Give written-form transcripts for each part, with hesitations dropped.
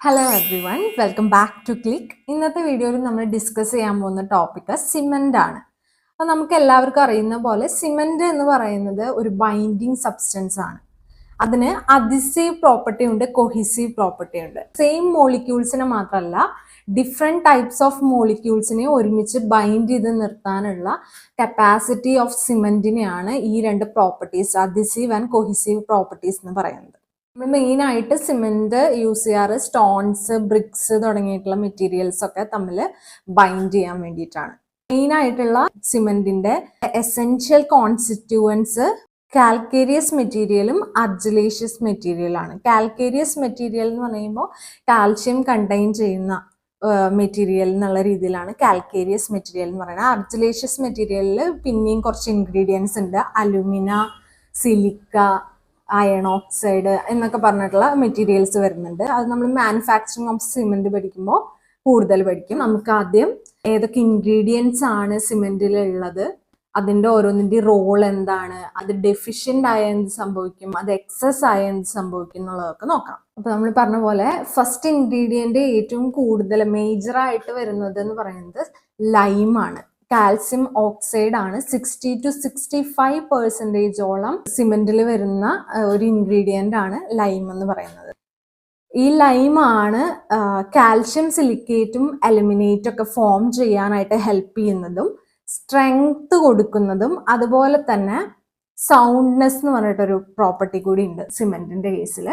Hello everyone, welcome back to click. ഇന്നത്തെ വീഡിയോയിൽ നമ്മൾ ഡിസ്കസ് ചെയ്യാൻ പോകുന്ന ടോപ്പിക്ക് സിമെൻ്റ് ആണ്. അപ്പോൾ നമുക്ക് എല്ലാവർക്കും അറിയുന്ന പോലെ സിമെൻ്റ് എന്ന് പറയുന്നത് ഒരു ബൈൻഡിങ് സബ്സ്റ്റൻസ് ആണ്. അതിന് അഡിസീവ് പ്രോപ്പർട്ടി ഉണ്ട്, കൊഹിസീവ് പ്രോപ്പർട്ടി ഉണ്ട്. സെയിം മോളിക്യൂൾസിനെ മാത്രമല്ല, ഡിഫറെൻറ്റ് ടൈപ്സ് ഓഫ് മോളിക്യൂൾസിനെ ഒരുമിച്ച് ബൈൻഡ് ചെയ്ത് നിർത്താനുള്ള കപ്പാസിറ്റി ഓഫ് സിമെൻറ്റിനെയാണ് ഈ രണ്ട് properties, adhesive and cohesive properties എന്ന് പറയുന്നത്. നമ്മൾ മെയിനായിട്ട് സിമെന്റ് യൂസ് ചെയ്യാറ് സ്റ്റോൺസ്, ബ്രിക്സ് തുടങ്ങിയിട്ടുള്ള മെറ്റീരിയൽസ് ഒക്കെ തമ്മിൽ ബൈൻഡ് ചെയ്യാൻ വേണ്ടിയിട്ടാണ്. മെയിനായിട്ടുള്ള സിമെന്റിന്റെ എസെൻഷ്യൽ കോൺസ്റ്റിറ്റ്യൂവൻസ് കാൽക്കേരിയസ് മെറ്റീരിയലും അർജിലേഷ്യസ് മെറ്റീരിയലാണ്. കാൽക്കേരിയസ് മെറ്റീരിയൽ എന്ന് പറയുമ്പോൾ കാൽഷ്യം കണ്ടെയ്ൻ ചെയ്യുന്ന മെറ്റീരിയൽ എന്നുള്ള രീതിയിലാണ് കാൽക്കേരിയസ് മെറ്റീരിയൽ എന്ന് പറയുന്നത്. അർജിലേഷ്യസ് മെറ്റീരിയലിൽ പിന്നെയും കുറച്ച് ഇൻഗ്രീഡിയൻസ് ഉണ്ട്. അലുമിന, സിലിക്ക, അയൺ ഓക്സൈഡ് എന്നൊക്കെ പറഞ്ഞിട്ടുള്ള മെറ്റീരിയൽസ് വരുന്നുണ്ട്. അത് നമ്മൾ മാനുഫാക്ചറിങ് ഓഫ് സിമെന്റ് പഠിക്കുമ്പോൾ കൂടുതൽ പഠിക്കും. നമുക്ക് ആദ്യം ഏതൊക്കെ ഇൻഗ്രീഡിയൻസ് ആണ് സിമെന്റിൽ ഉള്ളത്, അതിൻ്റെ ഓരോന്നിൻ്റെ റോൾ എന്താണ്, അത് ഡെഫിഷ്യൻ്റ് ആയ എന്ത് സംഭവിക്കും, അത് എക്സസ് ആയ എന്ത് സംഭവിക്കും എന്നുള്ളതൊക്കെ നോക്കാം. അപ്പൊ നമ്മൾ പറഞ്ഞ പോലെ ഫസ്റ്റ് ഇൻഗ്രീഡിയന്റ് ഏറ്റവും കൂടുതൽ മേജറായിട്ട് വരുന്നത് എന്ന് പറയുന്നത് ലൈമാണ്. കാൽസ്യം ഓക്സൈഡ് ആണ്. 60-65% സിമെന്റിൽ വരുന്ന ഒരു ഇൻഗ്രീഡിയന്റ് ആണ് ലൈം എന്ന് പറയുന്നത്. ഈ ലൈമാണ് കാൽഷ്യം സിലിക്കേറ്റും അലുമിനേറ്റും ഒക്കെ ഫോം ചെയ്യാനായിട്ട് ഹെൽപ്പ് ചെയ്യുന്നതും സ്ട്രെങ്ത് കൊടുക്കുന്നതും അതുപോലെ തന്നെ സൗണ്ട്നെസ് എന്ന് പറഞ്ഞിട്ടൊരു പ്രോപ്പർട്ടി കൂടി ഉണ്ട് സിമെന്റിന്റെ കേസിൽ.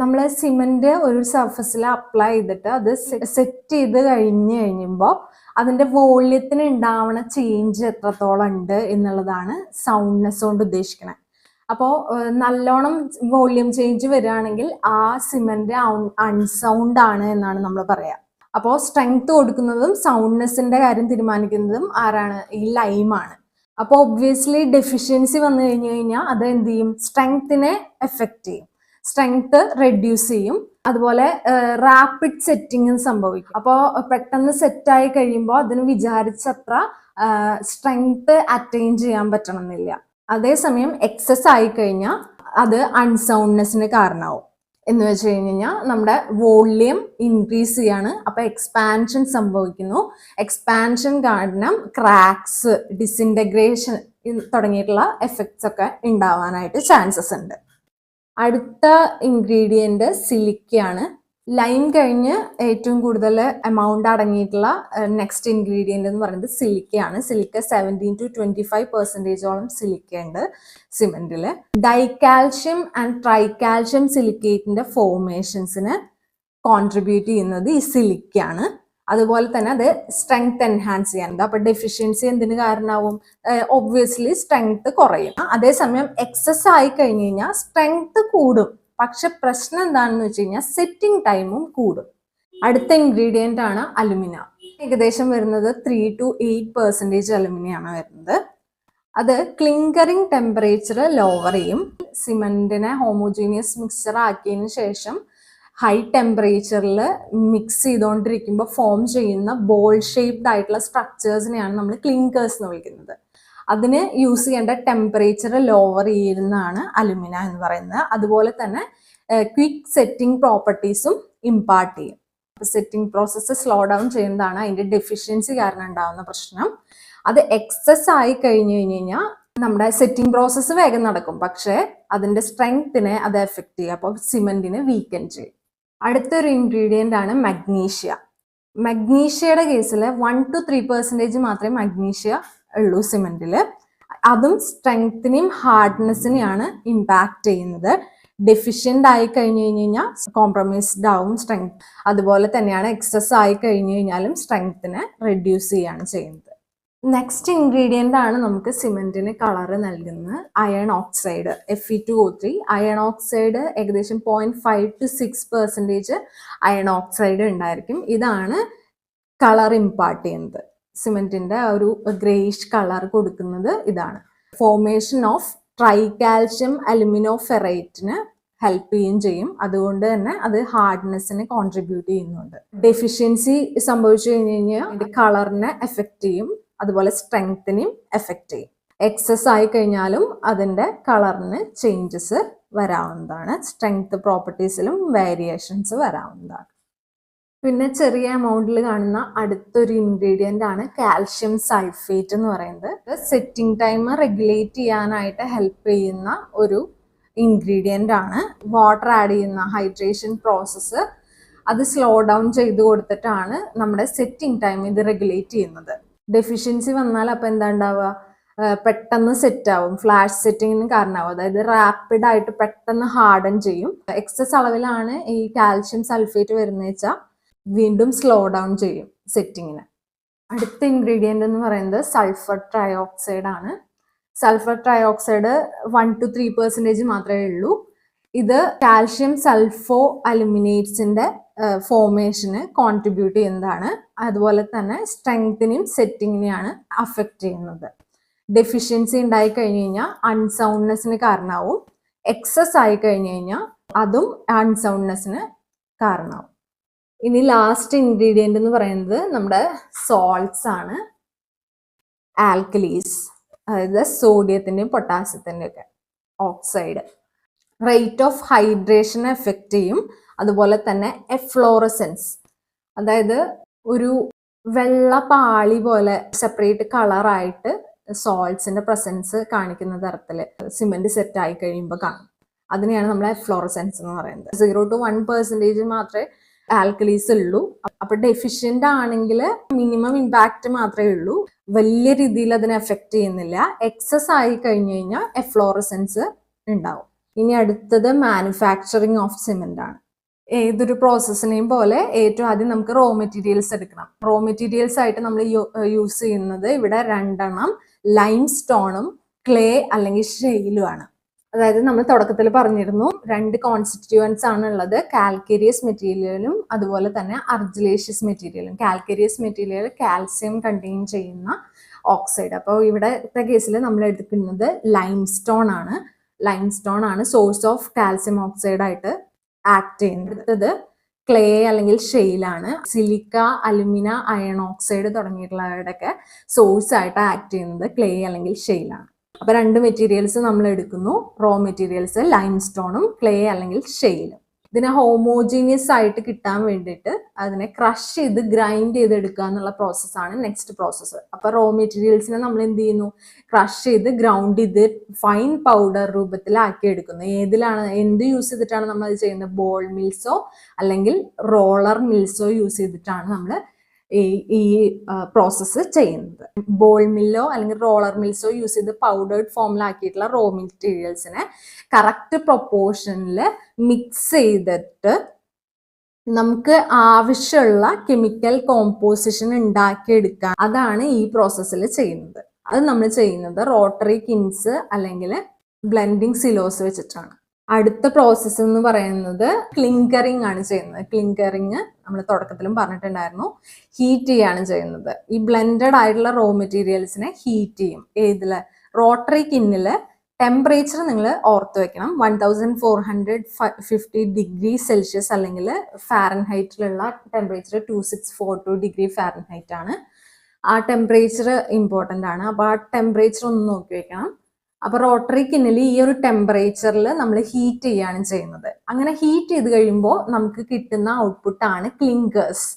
നമ്മൾ സിമെന്റ് ഒരു സർഫസിൽ അപ്ലൈ ചെയ്തിട്ട് അത് സെറ്റ് ചെയ്ത് കഴിയുമ്പോൾ അതിന്റെ വോള്യത്തിന് ഉണ്ടാവുന്ന ചേഞ്ച് എത്രത്തോളം ഉണ്ട് എന്നുള്ളതാണ് സൗണ്ട്നെസ് കൊണ്ട് ഉദ്ദേശിക്കുന്നത്. അപ്പോൾ നല്ലോണം വോള്യം ചേഞ്ച് വരികയാണെങ്കിൽ ആ സിമെന്റ് അൺസൗണ്ട് ആണ് എന്നാണ് നമ്മൾ പറയാ. അപ്പോൾ സ്ട്രെങ്ത് കൊടുക്കുന്നതും സൗണ്ട്നെസിന്റെ കാര്യം തീരുമാനിക്കുന്നതും ആരാണ്? ഈ ലൈമാണ്. അപ്പോൾ ഒബ്വിയസ്ലി ഡെഫിഷ്യൻസി വന്നു കഴിഞ്ഞു കഴിഞ്ഞാൽ അത് എന്ത് ചെയ്യും? സ്ട്രെങ്ത്തിനെ എഫക്റ്റ് ചെയ്യും, സ്ട്രെങ്ത് റെഡ്യൂസ് ചെയ്യും. അതുപോലെ റാപ്പിഡ് സെറ്റിംഗ് സംഭവിക്കും. അപ്പോൾ പെട്ടെന്ന് സെറ്റായി കഴിയുമ്പോൾ അതിന് വിചാരിച്ചത്ര സ്ട്രെങ്ത് അറ്റൈൻ ചെയ്യാൻ പറ്റണമെന്നില്ല. അതേസമയം എക്സസ് ആയി കഴിഞ്ഞാൽ അത് അൺസൗണ്ട്നെസ്സിന് കാരണമാവും. എന്ന് വെച്ച് കഴിഞ്ഞാൽ നമ്മുടെ വോള്യം ഇൻക്രീസ് ചെയ്യാണ്, അപ്പൊ എക്സ്പാൻഷൻ സംഭവിക്കുന്നു. എക്സ്പാൻഷൻ കാരണം ക്രാക്സ്, ഡിസിൻറ്റഗ്രേഷൻ തുടങ്ങിയിട്ടുള്ള എഫക്ട്സ് ഒക്കെ ഉണ്ടാവാനായിട്ട് ചാൻസസ് ഉണ്ട്. അടുത്ത ഇൻഗ്രീഡിയന്റ് സിലിക്കയാണ്. ലൈം കഴിഞ്ഞ് ഏറ്റവും കൂടുതൽ എമൗണ്ട് അടങ്ങിയിട്ടുള്ള നെക്സ്റ്റ് ഇൻഗ്രീഡിയന്റ് എന്ന് പറയുന്നത് സിലിക്കയാണ്. സിലിക്ക 17-25% സിലിക്ക ഉണ്ട് സിമെന്റിൽ. ഡൈകാൽഷ്യം ആൻഡ് ട്രൈകാൽഷ്യം സിലിക്കേറ്റിന്റെ ഫോർമേഷൻസിന് കോൺട്രിബ്യൂട്ട് ചെയ്യുന്നത് ഈ സിലിക്കയാണ്. അതുപോലെ തന്നെ അത് സ്ട്രെങ്ത് എൻഹാൻസ് ചെയ്യാനുണ്ട്. അപ്പൊ ഡെഫിഷ്യൻസി എന്തിന് കാരണമാവും? ഒബ്വിയസ്ലി സ്ട്രെങ്ത് കുറയും. അതേസമയം എക്സസ് ആയി കഴിഞ്ഞു കഴിഞ്ഞാൽ സ്ട്രെങ്ത് കൂടും, പക്ഷെ പ്രശ്നം എന്താണെന്ന് വെച്ച് കഴിഞ്ഞാൽ സെറ്റിംഗ് ടൈമും കൂടും. അടുത്ത ഇൻഗ്രീഡിയന്റ് ആണ് അലുമിന. ഏകദേശം വരുന്നത് 3-8% അലുമിനയാണ് വരുന്നത്. അത് ക്ലിങ്കറിങ് ടെമ്പറേച്ചർ ലോവർ ചെയ്യും. സിമെന്റിനെ ഹോമോജീനിയസ് മിക്സ്ചർ ആക്കിയതിന് ശേഷം ഹൈ ടെമ്പറേച്ചറിൽ മിക്സ് ചെയ്തുകൊണ്ടിരിക്കുമ്പോൾ ഫോം ചെയ്യുന്ന ബോൾ ഷേപ്ഡ് ആയിട്ടുള്ള സ്ട്രക്ചേഴ്സിനെയാണ് നമ്മൾ ക്ലിങ്കേഴ്സ് എന്ന് വിളിക്കുന്നത്. അതിന് യൂസ് ചെയ്യേണ്ട ടെമ്പറേച്ചർ ലോവർ ചെയ്യുന്നതാണ് അലുമിന എന്ന് പറയുന്നത്. അതുപോലെ തന്നെ ക്വിക്ക് സെറ്റിംഗ് പ്രോപ്പർട്ടീസും ഇമ്പാർട്ട് ചെയ്യും. സെറ്റിംഗ് പ്രോസസ്സ് സ്ലോ ഡൗൺ ചെയ്യുന്നതാണ് അതിന്റെ ഡെഫിഷ്യൻസി കാരണം ഉണ്ടാകുന്ന പ്രശ്നം. അത് എക്സസ് ആയി കഴിഞ്ഞു കഴിഞ്ഞാൽ നമ്മുടെ സെറ്റിംഗ് പ്രോസസ്സ് വേഗം നടക്കും, പക്ഷേ അതിന്റെ സ്ട്രെങ്ത്തിനെ അത് എഫക്ട് ചെയ്യും. അപ്പോൾ സിമെന്റിനെ വീക്കൻ ചെയ്യും. അടുത്തൊരു ഇൻഗ്രീഡിയന്റ് ആണ് മഗ്നീഷ്യ. മഗ്നീഷ്യയുടെ കേസിൽ 1-3% മാത്രമേ മഗ്നീഷ്യ ഉള്ളൂ സിമെന്റിൽ. അതും സ്ട്രെങ്ത്തിനെയും ഹാർഡ്നെസ്സിനെയാണ് ഇമ്പാക്ട് ചെയ്യുന്നത്. ഡെഫിഷ്യൻ്റ് ആയി കഴിഞ്ഞു കഴിഞ്ഞാൽ കോംപ്രമൈസ്ഡ് ആവും സ്ട്രെങ്ത്. അതുപോലെ തന്നെയാണ് എക്സസ് ആയി കഴിഞ്ഞു കഴിഞ്ഞാലും സ്ട്രെങ്ത്തിനെ റെഡ്യൂസ് ചെയ്യാണ് ചെയ്യുന്നത്. നെക്സ്റ്റ് ഇൻഗ്രീഡിയൻ്റ് ആണ് നമുക്ക് സിമെന്റിന് കളറ് നൽകുന്നത് iron oxide, Fe2O3. Iron oxide ഏകദേശം 0.5-6% അയൺ ഓക്സൈഡ് ഉണ്ടായിരിക്കും. ഇതാണ് കളർ ഇമ്പാർട്ട് ചെയ്യുന്നത്. സിമെന്റിന്റെ ഒരു ഗ്രേയിഷ് കളർ കൊടുക്കുന്നത് ഇതാണ്. ഫോർമേഷൻ ഓഫ് ട്രൈകാൽഷ്യം അലുമിനോഫെറേറ്റിന് ഹെൽപ്പ് ചെയ്യുകയും ചെയ്യും. അതുകൊണ്ട് തന്നെ അത് ഹാർഡ്നെസ്സിന് കോൺട്രിബ്യൂട്ട് ചെയ്യുന്നുണ്ട്. ഡെഫിഷ്യൻസി സംഭവിച്ചു കഴിഞ്ഞ് കഴിഞ്ഞാൽ അതിന്റെ കളറിനെ എഫക്ട് ചെയ്യും, അതുപോലെ സ്ട്രെങ്ത്തിനെയും എഫക്ട് ചെയ്യും. എക്സസ് ആയി കഴിഞ്ഞാലും അതിന്റെ കളറിന് ചേഞ്ചസ് വരാവുന്നതാണ്. സ്ട്രെങ്ത് പ്രോപ്പർട്ടീസിലും വേരിയേഷൻസ് വരാവുന്നതാണ്. പിന്നെ ചെറിയ എമൗണ്ടിൽ കാണുന്ന അടുത്തൊരു ഇൻഗ്രീഡിയൻ്റ് ആണ് കാൽഷ്യം സൾഫേറ്റ് എന്ന് പറയുന്നത്. സെറ്റിംഗ് ടൈം റെഗുലേറ്റ് ചെയ്യാനായിട്ട് ഹെൽപ്പ് ചെയ്യുന്ന ഒരു ഇൻഗ്രീഡിയൻ്റ് ആണ്. വാട്ടർ ആഡ് ചെയ്യുന്ന ഹൈഡ്രേഷൻ പ്രോസസ്സ് അത് സ്ലോ ഡൗൺ ചെയ്ത് കൊടുത്തിട്ടാണ് നമ്മുടെ സെറ്റിംഗ് ടൈം ഇത് റെഗുലേറ്റ് ചെയ്യുന്നത്. ഡെഫിഷ്യൻസി വന്നാൽ അപ്പോൾ എന്താ ഉണ്ടാവുക, പെട്ടെന്ന് സെറ്റ് ആവും, ഫ്ലാഷ് സെറ്റിങ്ങിന് കാരണമാവും. അതായത് റാപ്പിഡ് ആയിട്ട് പെട്ടെന്ന് ഹാർഡൻ ചെയ്യും. എക്സസ് അളവിലാണ് ഈ കാൽഷ്യം സൾഫേറ്റ് വരുന്നത് വെച്ചാൽ വീണ്ടും സ്ലോ ഡൗൺ ചെയ്യും സെറ്റിങ്ങിന്. അടുത്ത ഇൻഗ്രീഡിയൻ്റ് എന്ന് പറയുന്നത് സൾഫർ ട്രയോക്സൈഡ് ആണ്. സൾഫർ ട്രയോക്സൈഡ് 1 to 3% മാത്രമേ ഉള്ളൂ. ഇത് കാൽഷ്യം സൾഫോ അലുമിനേറ്റ്സിന്റെ ഫോർമേഷന് കോൺട്രിബ്യൂട്ട് ചെയ്യുന്നതാണ്. അതുപോലെ തന്നെ സ്ട്രെങ്തിനെയും സെറ്റിങ്ങിനെയാണ് അഫക്റ്റ് ചെയ്യുന്നത്. ഡെഫിഷ്യൻസി ഉണ്ടായി കഴിഞ്ഞു കഴിഞ്ഞാൽ അൺസൗണ്ട്നെസ്സിന് കാരണമാവും. എക്സസ് ആയി കഴിഞ്ഞു കഴിഞ്ഞാൽ അതും അൺസൗണ്ട്നെസ്സിന് കാരണമാവും. ഇനി ലാസ്റ്റ് ഇൻഗ്രീഡിയൻ്റ് എന്ന് പറയുന്നത് നമ്മുടെ സോൾട്ട്സ് ആണ്. ആൽക്കലീസ്, അതായത് സോഡിയത്തിൻ്റെയും പൊട്ടാസ്യത്തിൻ്റെയും ഒക്കെ ഓക്സൈഡ് റേറ്റ് ഓഫ് ഹൈഡ്രേഷനെ എഫക്റ്റ് ചെയ്യും. അതുപോലെ തന്നെ എഫ്ലോറസെൻസ്, അതായത് ഒരു വെള്ള പാളി പോലെ സെപ്പറേറ്റ് കളറായിട്ട് സോൾട്ട്സിന്റെ പ്രസൻസ് കാണിക്കുന്ന തരത്തിൽ സിമെന്റ് സെറ്റ് ആയി കഴിയുമ്പോൾ കാണും. അതിനെയാണ് നമ്മൾ എഫ്ലോറസെൻസ് എന്ന് പറയുന്നത്. 0 to 1% മാത്രമേ ആൽക്കലീസ് ഉള്ളൂ. അപ്പൊ ഡെഫിഷ്യന്റ് ആണെങ്കിൽ മിനിമം ഇമ്പാക്റ്റ് മാത്രമേ ഉള്ളൂ, വലിയ രീതിയിൽ അതിനെ എഫക്ട് ചെയ്യുന്നില്ല. എക്സസ് ആയി കഴിഞ്ഞു കഴിഞ്ഞാൽ എഫ്ലോറസെൻസ് ഉണ്ടാവും. ഇനി അടുത്തത് മാനുഫാക്ചറിങ് ഓഫ് സിമെന്റ് ആണ്. ഏതൊരു പ്രോസസ്സിനെയും പോലെ ഏറ്റവും ആദ്യം നമുക്ക് റോ മെറ്റീരിയൽസ് എടുക്കണം. റോ മെറ്റീരിയൽസ് ആയിട്ട് നമ്മൾ യൂസ് ചെയ്യുന്നത് ഇവിടെ 2 ലൈം സ്റ്റോണും ക്ലേ അല്ലെങ്കിൽ ഷെയിലും ആണ്. അതായത് നമ്മൾ തുടക്കത്തിൽ പറഞ്ഞിരുന്നു 2 കോൺസ്റ്റിറ്റ്യൂവൻസ് ആണ് ഉള്ളത്, കാൽക്കേരിയസ് മെറ്റീരിയലും അതുപോലെ തന്നെ അർജിലേഷ്യസ് മെറ്റീരിയലും. കാൽക്കേരിയസ് മെറ്റീരിയൽ കാൽസ്യം കണ്ടെയ്ൻ ചെയ്യുന്ന ഓക്സൈഡ്. അപ്പോൾ ഇവിടത്തെ കേസിൽ നമ്മൾ എടുക്കുന്നത് ലൈം സ്റ്റോൺ ആണ്. ലൈം സ്റ്റോൺ ആണ് സോഴ്സ് ഓഫ് കാൽസ്യം ഓക്സൈഡ് ആയിട്ട് ആക്ട് ചെയ്യുന്നത്. അടുത്തത് ക്ലേ അല്ലെങ്കിൽ ഷെയിലാണ്. സിലിക്ക, അലുമിന, അയൺ ഓക്സൈഡ് തുടങ്ങിയിട്ടുള്ളവരുടെയൊക്കെ സോഴ്സ് ആയിട്ട് ആക്ട് ചെയ്യുന്നത് ക്ലേ അല്ലെങ്കിൽ ഷെയിലാണ്. അപ്പൊ 2 മെറ്റീരിയൽസ് നമ്മൾ എടുക്കുന്നു, റോ മെറ്റീരിയൽസ് ലൈം സ്റ്റോണും ക്ലേ അല്ലെങ്കിൽ ഷെയിലും. ഇതിനെ ഹോമോജീനിയസ് ആയിട്ട് കിട്ടാൻ വേണ്ടിയിട്ട് അതിനെ ക്രഷ് ചെയ്ത് ഗ്രൈൻഡ് ചെയ്ത് എടുക്കുക എന്നുള്ള പ്രോസസ്സാണ് നെക്സ്റ്റ് പ്രോസസ്സ്. അപ്പൊ റോ മെറ്റീരിയൽസിനെ നമ്മൾ എന്ത് ചെയ്യുന്നു, ക്രഷ് ചെയ്ത് ഗ്രൗണ്ട് ചെയ്ത് ഫൈൻ പൗഡർ രൂപത്തിലാക്കി എടുക്കുന്നു. എന്ത് യൂസ് ചെയ്തിട്ടാണ് നമ്മൾ അത് ചെയ്യുന്നത്? ബോൾ മിൽസോ അല്ലെങ്കിൽ റോളർ മിൽസോ യൂസ് ചെയ്തിട്ടാണ് നമ്മൾ ഈ പ്രോസസ്സ് ചെയ്യുന്നത്. ബോൾ മില്ലോ അല്ലെങ്കിൽ റോളർ മിൽസോ യൂസ് ചെയ്ത് പൗഡേർഡ് ഫോമിലാക്കിയിട്ടുള്ള റോ മെറ്റീരിയൽസിനെ കറക്റ്റ് പ്രൊപ്പോർഷനിൽ മിക്സ് ചെയ്തിട്ട് നമുക്ക് ആവശ്യമുള്ള കെമിക്കൽ കോമ്പോസിഷൻ ഉണ്ടാക്കിയെടുക്കാൻ, അതാണ് ഈ പ്രോസസ്സിൽ ചെയ്യുന്നത്. അത് നമ്മൾ ചെയ്യുന്നത് റോട്ടറി കിൻസ് അല്ലെങ്കിൽ ബ്ലെൻഡിങ് സിലോസ് വെച്ചിട്ടാണ്. അടുത്ത പ്രോസസ്സ് എന്ന് പറയുന്നത് ക്ലിങ്കറിങ് ആണ് ചെയ്യുന്നത്. ക്ലിങ്കറിങ് നമ്മൾ തുടക്കത്തിലും പറഞ്ഞിട്ടുണ്ടായിരുന്നു, ഹീറ്റ് ചെയ്യാണ് ചെയ്യുന്നത്. ഈ ബ്ലെൻഡഡ് ആയിട്ടുള്ള റോ മെറ്റീരിയൽസിനെ ഹീറ്റ് ചെയ്യും. ഏതില്? റോട്ടറി കിന്നില് ടെമ്പറേച്ചർ നിങ്ങൾ ഓർത്ത് വെക്കണം. 1450 ഡിഗ്രി സെൽഷ്യസ് അല്ലെങ്കിൽ ഫാരൻഹൈറ്റിലുള്ള ടെമ്പറേച്ചർ 2642 ഡിഗ്രി ഫാരൻഹൈറ്റ് ആണ്. ആ ടെമ്പറേച്ചർ ഇമ്പോർട്ടൻ്റ് ആണ്. അപ്പോൾ ആ ടെമ്പറേച്ചർ ഒന്ന് നോക്കി വെക്കണം. അപ്പൊ റോട്ടറി കിന്നിൽ ഈ ഒരു ടെമ്പറേച്ചറിൽ നമ്മൾ ഹീറ്റ് ചെയ്യാണ് ചെയ്യുന്നത്. അങ്ങനെ ഹീറ്റ് ചെയ്ത് കഴിയുമ്പോൾ നമുക്ക് കിട്ടുന്ന ഔട്ട്പുട്ടാണ് ക്ലിങ്കേഴ്സ്.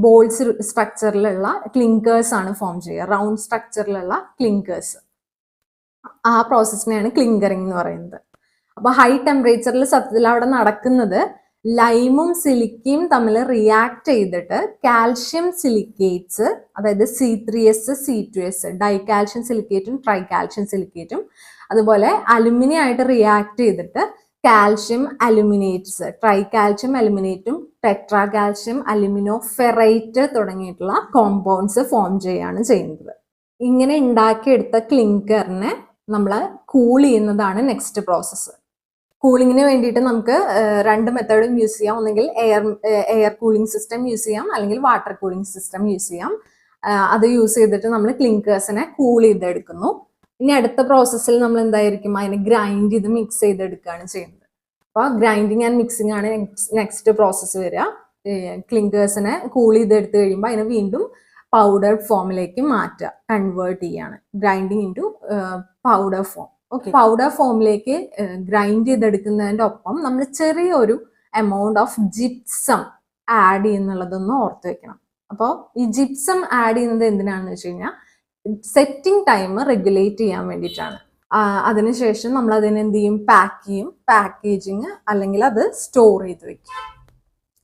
ബോൾസ് സ്ട്രക്ചറിലുള്ള ക്ലിങ്കേഴ്സ് ആണ് ഫോം ചെയ്യുക, റൗണ്ട് സ്ട്രക്ചറിലുള്ള ക്ലിങ്കേഴ്സ്. ആ പ്രോസസ്സിനെയാണ് ക്ലിങ്കറിങ് എന്ന് പറയുന്നത്. അപ്പൊ ഹൈ ടെമ്പറേച്ചറിൽ സത്യത്തിൽ അവിടെ നടക്കുന്നത് ലൈമും സിലിക്കയും തമ്മിൽ റിയാക്ട് ചെയ്തിട്ട് കാൽഷ്യം സിലിക്കേറ്റ്സ്, അതായത് C3S C2S, ഡൈകാൽഷ്യം സിലിക്കേറ്റും ട്രൈകാൽഷ്യം സിലിക്കേറ്റും, അതുപോലെ അലുമിനിയം ആയിട്ട് റിയാക്ട് ചെയ്തിട്ട് കാൽഷ്യം അലുമിനേറ്റ്സ്, ട്രൈകാൽഷ്യം അലുമിനേറ്റും ടെട്രാകാൽഷ്യം അലുമിനോ ഫെറൈറ്റ് തുടങ്ങിയിട്ടുള്ള കോമ്പൗണ്ട്സ് ഫോം ചെയ്യാണ് ചെയ്യുന്നത്. ഇങ്ങനെ ഉണ്ടാക്കിയെടുത്ത ക്ലിങ്കറിനെ നമ്മൾ കൂൾ ചെയ്യുന്നതാണ് നെക്സ്റ്റ് പ്രോസസ്സ്. കൂളിങ്ങിന് വേണ്ടിയിട്ട് നമുക്ക് 2 മെത്തേഡും യൂസ് ചെയ്യാം. ഒന്നെങ്കിൽ എയർ കൂളിംഗ് സിസ്റ്റം യൂസ് ചെയ്യാം, അല്ലെങ്കിൽ വാട്ടർ കൂളിംഗ് സിസ്റ്റം യൂസ് ചെയ്യാം. അത് യൂസ് ചെയ്തിട്ട് നമ്മൾ ക്ലിങ്കേഴ്സിനെ കൂൾ ചെയ്തെടുക്കുന്നു. ഇനി അടുത്ത പ്രോസസ്സിൽ നമ്മൾ എന്തായിരിക്കും, അതിനെ ഗ്രൈൻഡ് ചെയ്ത് മിക്സ് ചെയ്തെടുക്കുകയാണ് ചെയ്യുന്നത്. അപ്പോൾ ഗ്രൈൻഡിങ് ആൻഡ് മിക്സിംഗ് ആണ് നെക്സ്റ്റ് പ്രോസസ്സ് വരിക. ക്ലിങ്കേഴ്സിനെ കൂൾ ചെയ്തെടുത്ത് കഴിയുമ്പോൾ അതിനെ വീണ്ടും പൗഡർ ഫോമിലേക്ക് മാറ്റുക, കൺവേർട്ട് ചെയ്യാണ്, grinding into powder form. Okay, powder ഫോമിലേക്ക് ഗ്രൈൻഡ് ചെയ്തെടുക്കുന്നതിൻ്റെ ഒപ്പം നമ്മൾ ചെറിയൊരു എമൗണ്ട് ഓഫ് ജിപ്സം ആഡ് ചെയ്യുന്നുള്ളതൊന്ന് ഓർത്ത് വെക്കണം. അപ്പോൾ ഈ ജിപ്സം ആഡ് ചെയ്യുന്നത് എന്തിനാണെന്ന് വെച്ച് കഴിഞ്ഞാൽ സെറ്റിംഗ് ടൈം റെഗുലേറ്റ് ചെയ്യാൻ വേണ്ടിയിട്ടാണ്. അതിനുശേഷം നമ്മൾ അതിനെ എന്ത് ചെയ്യും, പാക്ക് ചെയ്യും, പാക്കേജിങ് അല്ലെങ്കിൽ അത് സ്റ്റോർ ചെയ്ത് വെക്കും.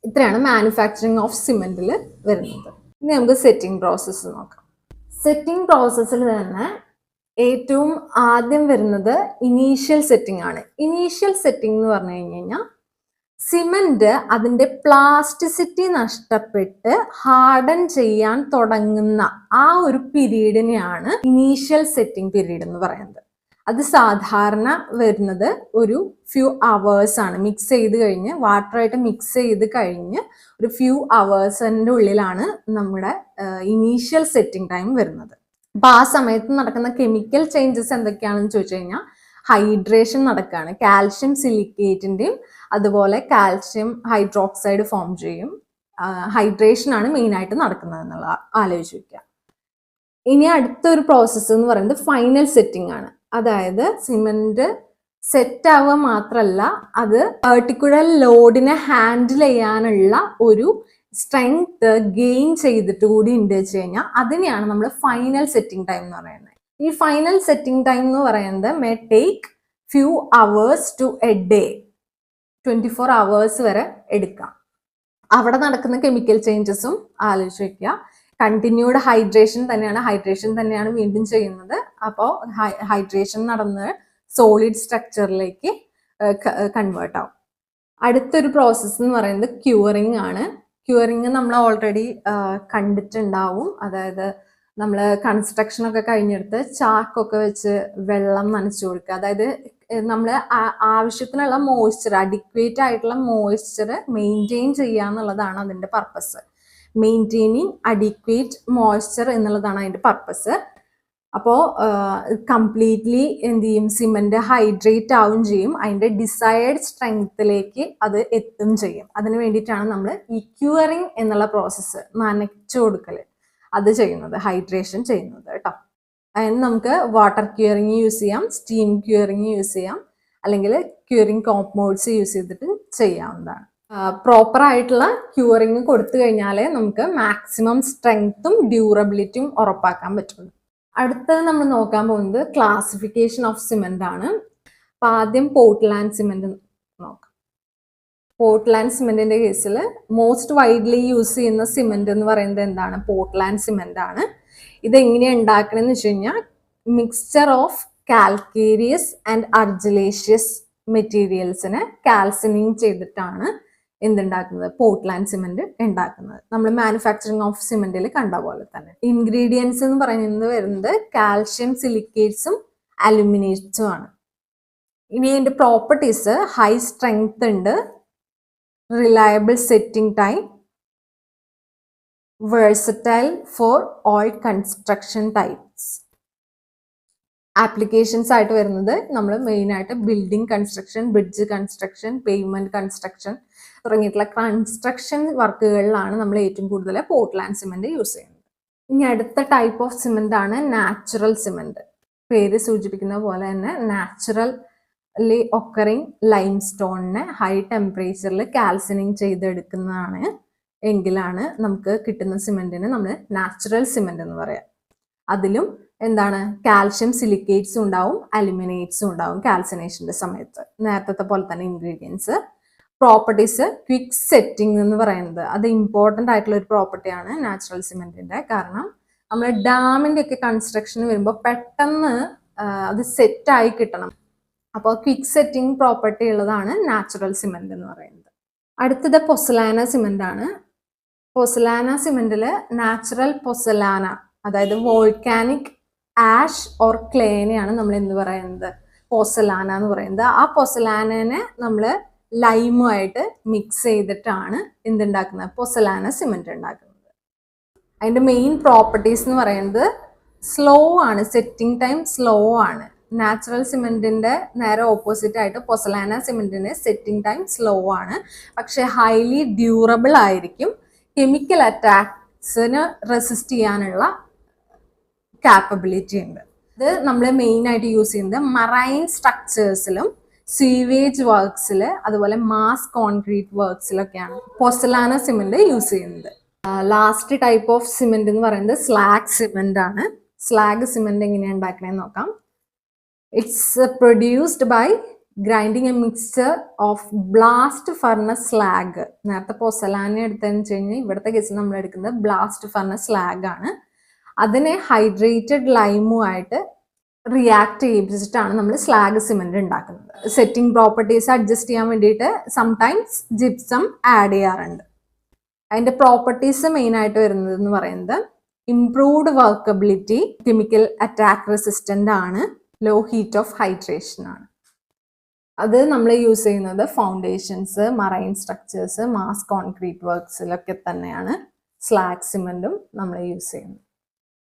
ഇത്രയാണ് മാനുഫാക്ചറിങ് ഓഫ് സിമെന്റിൽ വരുന്നത്. ഇനി നമുക്ക് സെറ്റിംഗ് പ്രോസസ്സ് നോക്കാം. സെറ്റിംഗ് പ്രോസസ്സിൽ തന്നെ ഏറ്റവും ആദ്യം വരുന്നത് ഇനീഷ്യൽ സെറ്റിംഗ് ആണ്. ഇനീഷ്യൽ സെറ്റിംഗ് എന്ന് പറഞ്ഞു കഴിഞ്ഞാൽ സിമെന്റ് അതിന്റെ പ്ലാസ്റ്റിസിറ്റി നഷ്ടപ്പെട്ട് ഹാർഡൻ ചെയ്യാൻ തുടങ്ങുന്ന ആ ഒരു പീരീഡിനെയാണ് ഇനീഷ്യൽ സെറ്റിംഗ് പീരീഡ് എന്ന് പറയുന്നത്. അത് സാധാരണ വരുന്നത് ഒരു ഫ്യൂ അവേഴ്സ് ആണ്. മിക്സ് ചെയ്ത് കഴിഞ്ഞ് വാട്ടറായിട്ട് മിക്സ് ചെയ്ത് കഴിഞ്ഞ് ഒരു ഫ്യൂ അവേഴ്സിൻ്റെ ഉള്ളിലാണ് നമ്മുടെ ഇനീഷ്യൽ സെറ്റിംഗ് ടൈം വരുന്നത്. അപ്പൊ ആ സമയത്ത് നടക്കുന്ന കെമിക്കൽ ചേഞ്ചസ് എന്തൊക്കെയാണെന്ന് ചോദിച്ചു കഴിഞ്ഞാൽ ഹൈഡ്രേഷൻ നടക്കുകയാണ്. കാൽഷ്യം സിലിക്കേറ്റിന്റെയും അതുപോലെ കാൽഷ്യം ഹൈഡ്രോക്സൈഡ് ഫോം ചെയ്യും. ഹൈഡ്രേഷൻ ആണ് മെയിൻ ആയിട്ട് നടക്കുന്നത് എന്നുള്ള ആലോചിച്ച് വെക്കുക. ഇനി അടുത്തൊരു പ്രോസസ്സ് എന്ന് പറയുന്നത് ഫൈനൽ സെറ്റിംഗ് ആണ്. അതായത് സിമെന്റ് സെറ്റ് ആവുക മാത്രമല്ല, അത് പെർട്ടിക്കുലർ ലോഡിനെ ഹാൻഡിൽ ചെയ്യാനുള്ള ഒരു സ്ട്രെങ്ത് ഗെയിൻ ചെയ്തിട്ട് കൂടി ഉണ്ട് വെച്ച് കഴിഞ്ഞാൽ അതിനെയാണ് നമ്മൾ ഫൈനൽ സെറ്റിംഗ് ടൈം എന്ന് പറയുന്നത്. ഈ ഫൈനൽ സെറ്റിംഗ് ടൈം എന്ന് പറയുന്നത് may take few hours to a day, 24 hours വരെ എടുക്കാം. അവിടെ നടക്കുന്ന കെമിക്കൽ ചേഞ്ചസും ആലോചിച്ച് വെക്കുക. കണ്ടിന്യൂഡ് ഹൈഡ്രേഷൻ തന്നെയാണ് വീണ്ടും ചെയ്യുന്നത്. അപ്പോൾ ഹൈഡ്രേഷൻ നടന്ന് സോളിഡ് സ്ട്രക്ചറിലേക്ക് കൺവേർട്ട് ആവും. അടുത്തൊരു പ്രോസസ്സ് എന്ന് പറയുന്നത് ക്യൂറിങ് ആണ്. ക്യൂറിങ് നമ്മൾ ഓൾറെഡി കണ്ടിട്ടുണ്ടാവും. അതായത് നമ്മൾ കൺസ്ട്രക്ഷൻ ഒക്കെ കഴിഞ്ഞെടുത്ത് ചാക്കൊക്കെ വെച്ച് വെള്ളം നനച്ചു കൊടുക്കുക. അതായത് നമ്മൾ ആവശ്യത്തിനുള്ള മോയ്സ്ചർ, അഡിക്വേറ്റ് ആയിട്ടുള്ള മോയ്സ്ചർ മെയിൻറ്റെയിൻ ചെയ്യുക എന്നുള്ളതാണ് അതിൻ്റെ പർപ്പസ്. മെയിൻറ്റെയിനിങ് അഡിക്വേറ്റ് മോയ്സ്ചർ എന്നുള്ളതാണ് അതിൻ്റെ പർപ്പസ്. അപ്പോൾ കംപ്ലീറ്റ്ലി എന്ത് ചെയ്യും, സിമെന്റ് ഹൈഡ്രേറ്റ് ആവുകയും ചെയ്യും, അതിൻ്റെ ഡിസൈർഡ് സ്ട്രെങ്ത്തിലേക്ക് അത് എത്തും ചെയ്യും. അതിന് വേണ്ടിയിട്ടാണ് നമ്മൾ ഈ ക്യൂറിങ് എന്നുള്ള പ്രോസസ്സ്, നനച്ചു കൊടുക്കൽ, അത് ചെയ്യുന്നത്, ഹൈഡ്രേഷൻ ചെയ്യുന്നത് കേട്ടോ. അതിന് നമുക്ക് വാട്ടർ ക്യൂറിങ് യൂസ് ചെയ്യാം, സ്റ്റീം ക്യൂറിങ് യൂസ് ചെയ്യാം, അല്ലെങ്കിൽ ക്യൂറിങ് കോമ്പൗണ്ട്സ് യൂസ് ചെയ്തിട്ട് ചെയ്യാവുന്നതാണ്. പ്രോപ്പർ ആയിട്ടുള്ള ക്യൂറിങ് കൊടുത്തു കഴിഞ്ഞാലേ നമുക്ക് മാക്സിമം സ്ട്രെങ്ത്തും ഡ്യൂറബിലിറ്റിയും ഉറപ്പാക്കാൻ പറ്റുള്ളൂ. അടുത്തത് നമ്മൾ നോക്കാൻ പോകുന്നത് ക്ലാസിഫിക്കേഷൻ ഓഫ് സിമെന്റ് ആണ്. അപ്പൊ ആദ്യം പോർട്ട്ലാൻഡ് സിമെന്റ് നോക്കാം. പോർട്ട്ലാൻഡ് സിമെന്റിന്റെ കേസിൽ മോസ്റ്റ് വൈഡ്ലി യൂസ് ചെയ്യുന്ന സിമെന്റ് എന്ന് പറയുന്നത് എന്താണ്? പോർട്ട്ലാൻഡ് സിമെന്റ് ആണ്. ഇതെങ്ങനെയാണ് ഉണ്ടാക്കണമെന്ന് വെച്ച് കഴിഞ്ഞാൽ mixture of calcareous and argillaceous മെറ്റീരിയൽസിനെ കാൽസിനിങ് ചെയ്തിട്ടാണ് എന്തുണ്ടാക്കുന്നത്? പോർട്ട്ലാൻഡ് സിമെന്റ് ഉണ്ടാക്കുന്നത്. നമ്മൾ മാനുഫാക്ചറിങ് ഓഫ് സിമെന്റിൽ കണ്ട പോലെ തന്നെ. ഇൻഗ്രീഡിയൻസ് എന്ന് പറയുന്നത് വരുന്നത് കാൽഷ്യം സിലിക്കേറ്റ്സും അലുമിനേറ്റ്സും ആണ്. ഇനി അതിന്റെ പ്രോപ്പർട്ടീസ് ഹൈ സ്ട്രെങ്ത് ഉണ്ട്, reliable setting time, versatile for all construction types. Applications ആയിട്ട് വരുന്നത് നമ്മൾ മെയിൻ ആയിട്ട് building construction, bridge construction, payment construction തുടങ്ങിയിട്ടുള്ള കൺസ്ട്രക്ഷൻ വർക്കുകളിലാണ് നമ്മൾ ഏറ്റവും കൂടുതൽ പോർട്ട്ലാൻഡ് സിമെന്റ് യൂസ് ചെയ്യുന്നത്. ഇനി അടുത്ത ടൈപ്പ് ഓഫ് സിമെന്റ് ആണ് നാച്ചുറൽ സിമെന്റ്. പേര് സൂചിപ്പിക്കുന്ന പോലെ തന്നെ നാച്ചുറലി ഒക്കറിങ് ലൈം സ്റ്റോണിനെ ഹൈ ടെമ്പറേച്ചറിൽ കാൽസിനിങ് ചെയ്തെടുക്കുന്നതാണ് എങ്കിലാണ് നമുക്ക് കിട്ടുന്ന സിമെന്റിന് നമ്മൾ നാച്ചുറൽ സിമെന്റ് എന്ന് പറയാം. അതിലും എന്താണ്, കാൽഷ്യം സിലിക്കേറ്റ്സും ഉണ്ടാവും, അലുമിനേറ്റ്സും ഉണ്ടാവും കാൽസിനേഷന്റെ സമയത്ത്. നേരത്തെ പോലെ തന്നെ ഇൻഗ്രീഡിയൻസ്. പ്രോപ്പർട്ടീസ് ക്വിക്ക് സെറ്റിംഗ് എന്ന് പറയുന്നത് അത് ഇമ്പോർട്ടൻ്റ് ആയിട്ടുള്ള ഒരു പ്രോപ്പർട്ടിയാണ് നാച്ചുറൽ സിമെന്റിന്റെ. കാരണം നമ്മൾ ഡാമിന്റെ ഒക്കെ കൺസ്ട്രക്ഷൻ വരുമ്പോൾ പെട്ടെന്ന് അത് സെറ്റായി കിട്ടണം. അപ്പോൾ ക്വിക്ക് സെറ്റിംഗ് പ്രോപ്പർട്ടി ഉള്ളതാണ് നാച്ചുറൽ സിമെന്റ് എന്ന് പറയുന്നത്. അടുത്തത് പൊസലാന സിമെന്റ് ആണ്. പൊസലാന സിമെന്റില് നാച്ചുറൽ പൊസലാന, അതായത് വോൾക്കാനിക് ആഷ് ഓർ ക്ലേനെയാണ് നമ്മൾ എന്ത് പറയുന്നത്? പൊസലാന എന്ന് പറയുന്നത്. ആ പൊസലാനനെ നമ്മൾ ലൈമുമായിട്ട് മിക്സ് ചെയ്തിട്ടാണ് എന്തുണ്ടാക്കുന്നത്? പൊസലാന സിമെന്റ് ഉണ്ടാക്കുന്നത്. അതിന്റെ മെയിൻ പ്രോപ്പർട്ടീസ് എന്ന് പറയുന്നത് സ്ലോ ആണ്, സെറ്റിംഗ് ടൈം സ്ലോ ആണ്. നാച്ചുറൽ സിമെന്റിന്റെ നേരെ ഓപ്പോസിറ്റ് ആയിട്ട് പൊസലാന സിമെന്റിന്റെ സെറ്റിംഗ് ടൈം സ്ലോ ആണ്, പക്ഷെ ഹൈലി ഡ്യൂറബിൾ ആയിരിക്കും. കെമിക്കൽ അറ്റാക്സിന് റെസിസ്റ്റ് ചെയ്യാനുള്ള കാപ്പബിലിറ്റി ഉണ്ട്. ഇത് നമ്മൾ മെയിൻ ആയിട്ട് യൂസ് ചെയ്യുന്നത് മറൈൻ സ്ട്രക്ചേഴ്സിലും സീവേജ് വർക്ക്സിൽ അതുപോലെ മാസ് കോൺക്രീറ്റ് വർക്ക്സിലൊക്കെയാണ് പൊസലാന സിമെന്റ് യൂസ് ചെയ്യുന്നത്. ലാസ്റ്റ് ടൈപ്പ് ഓഫ് സിമെന്റ് എന്ന് പറയുന്നത് സ്ലാഗ് സിമെന്റ് ആണ്. സ്ലാഗ് സിമെന്റ് എങ്ങനെയാണ് ഉണ്ടാക്കണേന്ന് നോക്കാം. It's produced by grinding a mixture of blast furnace slag. നേരത്തെ പൊസലാന എടുത്തതെന്ന് വെച്ച് കഴിഞ്ഞാൽ ഇവിടുത്തെ കേസിൽ നമ്മൾ എടുക്കുന്നത് ബ്ലാസ്റ്റ് ഫർണസ് സ്ലാഗ് ആണ്. അതിനെ ഹൈഡ്രേറ്റഡ് ലൈമുമായിട്ട് റിയാക്ട് ചെയ്യിപ്പിച്ചിട്ടാണ് നമ്മൾ സ്ലാഗ് സിമെന്റ് ഉണ്ടാക്കുന്നത്. സെറ്റിംഗ് പ്രോപ്പർട്ടീസ് അഡ്ജസ്റ്റ് ചെയ്യാൻ വേണ്ടിയിട്ട് സംടൈംസ് ജിപ്സം ആഡ് ചെയ്യാറുണ്ട്. അതിന്റെ പ്രോപ്പർട്ടീസ് മെയിൻ ആയിട്ട് വരുന്നത് എന്ന് പറയുന്നത് improved workability, chemical attack resistant ആണ്, ലോ ഹീറ്റ് ഓഫ് ഹൈഡ്രേഷൻ ആണ്. അത് നമ്മൾ യൂസ് ചെയ്യുന്നത് foundations, marine structures, mass concrete വർക്ക്സിലൊക്കെ തന്നെയാണ് സ്ലാഗ് സിമെന്റും നമ്മൾ യൂസ് ചെയ്യുന്നത്.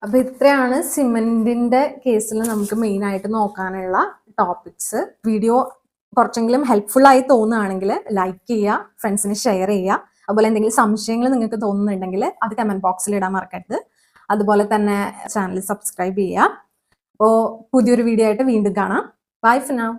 അപ്പൊ ഇത്രയാണ് സിമെന്റിന്റെ കേസിൽ നമുക്ക് മെയിൻ ആയിട്ട് നോക്കാനുള്ള ടോപ്പിക്സ്. വീഡിയോ കുറച്ചെങ്കിലും ഹെൽപ്ഫുൾ ആയി തോന്നുകയാണെങ്കിൽ ലൈക്ക് ചെയ്യുക, ഫ്രണ്ട്സിന് ഷെയർ ചെയ്യുക. അതുപോലെ എന്തെങ്കിലും സംശയങ്ങൾ നിങ്ങൾക്ക് തോന്നുന്നുണ്ടെങ്കിൽ അത് കമന്റ് ബോക്സിൽ ഇടാൻ മറക്കരുത്. അതുപോലെ തന്നെ ചാനൽ സബ്സ്ക്രൈബ് ചെയ്യുക. അപ്പോൾ പുതിയൊരു വീഡിയോ ആയിട്ട് വീണ്ടും കാണാം. Bye for now.